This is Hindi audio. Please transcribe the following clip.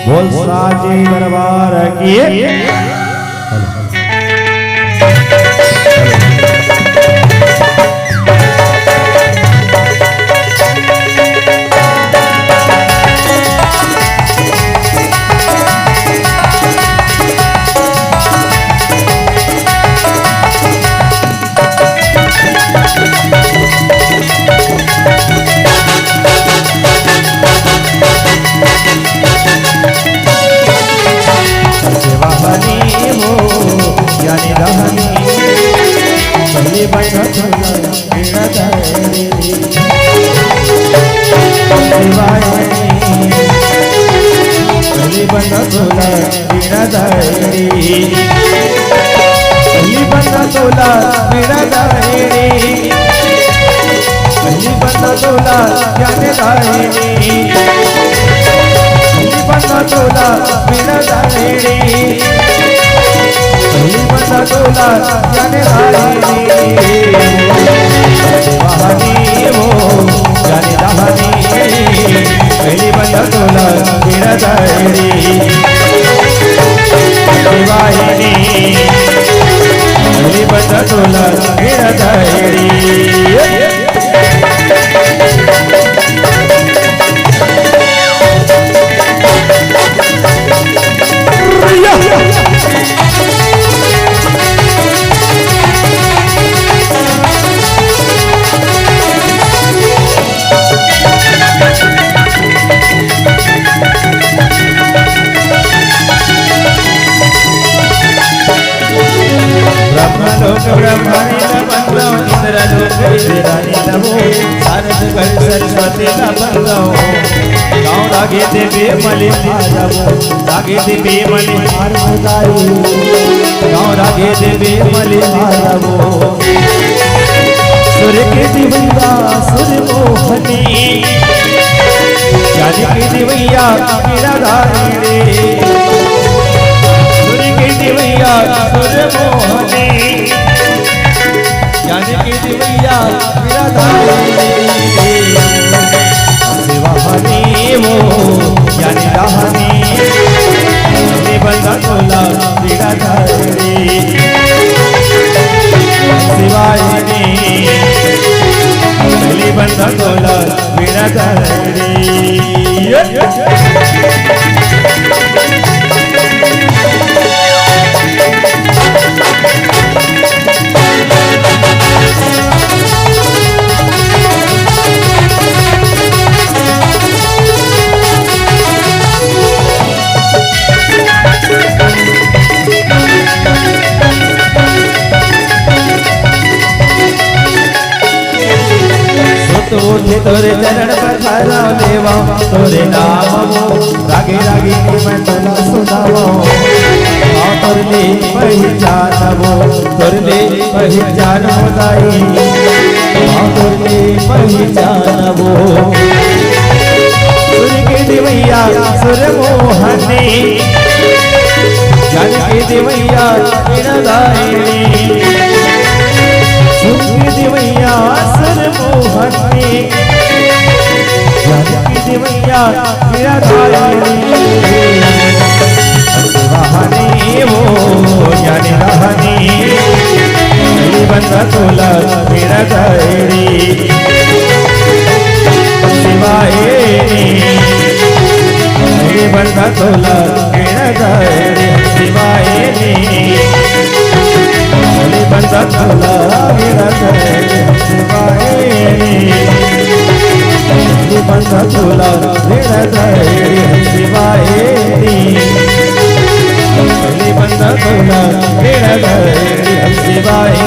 बोल साचे दरबार की रागे देवे मले गाँव रागे देवे मले सुर के दिवैया सुर मोहनी जाने के दिवैया मेरा धारे सुर के दिवैया सुर मोहनी जाने के दिवैया मेरा धारे वो यानी राहनी बंदा तोला तेरा धारे शिवाय ने बंदा तोला मेरा धारे तोरे चरण पर खाला देवा तोरे नाम रागे रागे मैं तोला सुनावा तोरले पहचानबो तोरले पहचान होदाई तोरले पहचानबो सुर के दिवैया सुर मोहनी जान के दिवैया मेरा दाई सुर के दिवैया सुर मोहनी दिवैया मेरा धारे वो जाने रहनी बंदा तोला मेरा धारे शिवाय ने बंदा तोला मेरा धारे शिवाय ने बंदा तोला मेरा धारे शिवाय बंदा तोला मेरा धारे शिवाय बंदा तोला मेरा धारे शिवाय